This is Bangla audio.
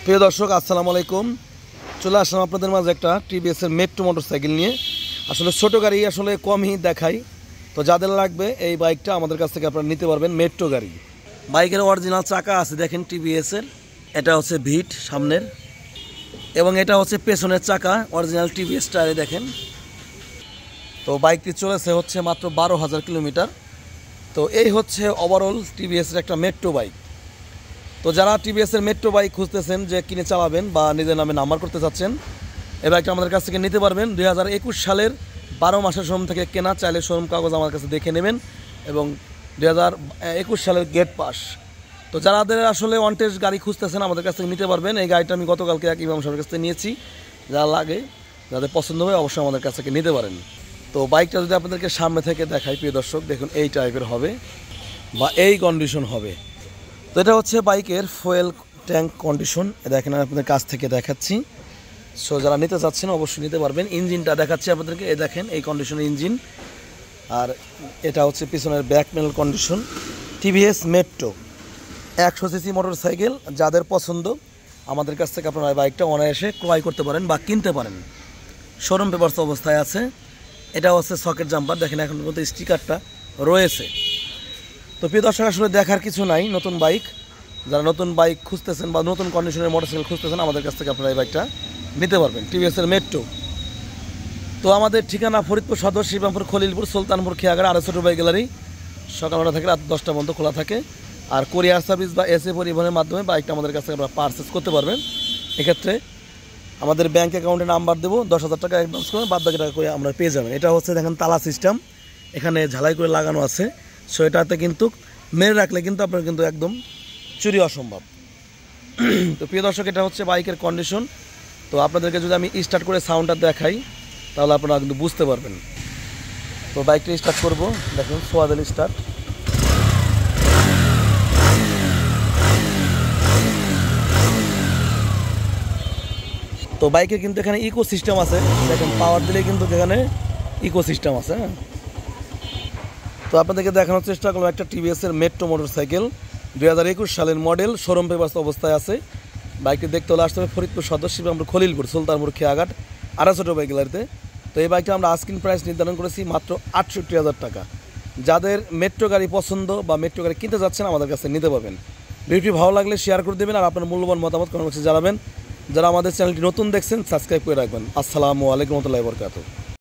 প্রিয় দর্শক, আসসালামু আলাইকুম। চলে আসলাম আপনাদের মাঝে একটা টিভিএসের মেট্রো মোটরসাইকেল নিয়ে। আসলে ছোটো গাড়ি আসলে কমই দেখাই, তো যাদের লাগবে এই বাইকটা আমাদের কাছ থেকে আপনারা নিতে পারবেন। মেট্রো গাড়ি, বাইকের অরিজিনাল চাকা আছে দেখেন টিভিএসের। এটা হচ্ছে ভিট সামনের এবং এটা হচ্ছে পেছনের চাকা অরিজিনাল টিভিএস টায়ারে দেখেন। তো বাইকটি চলেছে হচ্ছে মাত্র 12,000 কিলোমিটার। তো এই হচ্ছে ওভারঅল টিভিএসের একটা মেট্রো বাইক। তো যারা টিভিএসের মেট্রো বাইক খুঁজতেছেন যে কিনে চালাবেন বা নিজের নামে নাম্বার করতে চাচ্ছেন, এই বাইকটা আমাদের কাছ থেকে নিতে পারবেন। 2021 সালের 12 মাসের শোরুম থেকে কেনা, চাইলে শোরুম কাগজ আমার কাছে দেখে নেবেন এবং 2021 সালের গেট পাস। তো যাদের আসলে ওয়ান্টেজ গাড়ি খুঁজতেছেন আমাদের কাছ থেকে নিতে পারবেন। এই গাড়িটা আমি গতকালকে এক ইমাম সাহেবের কাছ থেকে নিয়েছি। যা লাগে, যাদের পছন্দ হয় অবশ্যই আমাদের কাছ থেকে নিতে পারেন। তো বাইকটা যদি আপনাদেরকে সামনে থেকে দেখাই প্রিয় দর্শক, দেখুন এই টাইপের হবে বা এই কন্ডিশন হবে। তো এটা হচ্ছে বাইকের ফুয়েল ট্যাঙ্ক কন্ডিশন, দেখেন আপনাদের কাছ থেকে দেখাচ্ছি। সো যারা নিতে চাচ্ছেন অবশ্যই নিতে পারবেন। ইঞ্জিনটা দেখাচ্ছি আপনাদেরকে, এই দেখেন এই কন্ডিশনের ইঞ্জিন। আর এটা হচ্ছে পিছনের back panel condition. TVS metro 100 CC motorcycle, যাদের পছন্দ আমাদের কাছ থেকে আপনারা বাইকটা অনায়াসে ক্রয় করতে পারেন বা কিনতে পারেন। শোরুম পেপারস অবস্থায় আছে। এটা হচ্ছে সকেট জাম্পার, দেখেন এখন পর্যন্ত স্টিকারটা রয়েছে। তো প্রিয় দর্শক, আসলে দেখার কিছু নাই। নতুন বাইক, যারা নতুন বাইক খুঁজতেছেন বা নতুন কন্ডিশনের মোটরসাইকেল খুঁজতেছেন আমাদের কাছ থেকে আপনারা এই বাইকটা নিতে পারবেন, টিভিএসের মেট্রো। তো আমাদের ঠিকানা ফরিদপুর সদর, শিবরামপুর, খলিলপুর, সুলতানপুর, খেয়াঘাট, আর ছোটো বাই গ্যালারি। সকাল 9টা থেকে রাত 10টা পর্যন্ত খোলা থাকে। আর কোরিয়ার সার্ভিস বা এসএ পরিবহনের মাধ্যমে বাইকটা আমাদের কাছ থেকে আপনারা পারচেস করতে পারবেন। এক্ষেত্রে আমাদের ব্যাঙ্ক অ্যাকাউন্টে নাম্বার দেবো, 10,000 টাকা অ্যাডভান্স করে বাদ বাকি টাকা করে আমরা পেয়ে যাবেন। এটা হচ্ছে দেখেন তালা সিস্টেম, এখানে ঝালাই করে লাগানো আছে। সো এটাতে কিন্তু মেরে রাখলে কিন্তু আপনার কিন্তু একদম চুরি অসম্ভব। তো প্রিয় দর্শক, এটা হচ্ছে বাইকের কন্ডিশন। তো আপনাদেরকে যদি আমি স্টার্ট করে সাউন্ডটা দেখাই তাহলে আপনারা কিন্তু বুঝতে পারবেন। তো বাইকটা স্টার্ট করবো, দেখুন সোয়াদেল স্টার্ট। তো বাইকের কিন্তু এখানে ইকো সিস্টেম আছে, দেখেন পাওয়ার দিলে কিন্তু এখানে ইকো সিস্টেম আছে। হ্যাঁ, তো আপনাদেরকে দেখানোর চেষ্টা করলাম একটা টিভিএসের মেট্রো মোটরসাইকেল, 2021 সালের মডেল, শোরুম পেপারস অবস্থায় আছে। বাইকটি দেখতে হলে আসতে হবে ফরিদপুর সদর, শিবরামপুর, খলিলপুর, সুলতানপুর, খেয়াঘাট, আর ছোটো বাই গ্যালারিতে। তো এই বাইকটা আমরা আস্কিং প্রাইস নির্ধারণ করেছি মাত্র 68,000 টাকা। যাদের মেট্রো গাড়ি পছন্দ বা মেট্রো গাড়ি কিনতে যাচ্ছেন আমাদের কাছে নিতে পারবেন। ভিডিওটি ভালো লাগলে শেয়ার করে দেবেন আর আপনার মূল্যবান মতামত কমেন্ট বক্সে জানাবেন। যারা আমাদের চ্যানেলটি নতুন দেখছেন সাবস্ক্রাইব করে রাখবেন। আসসালামু আলাইকুম ওয়া রাহমাতুল্লাহি ওয়া বারাকাতুহু।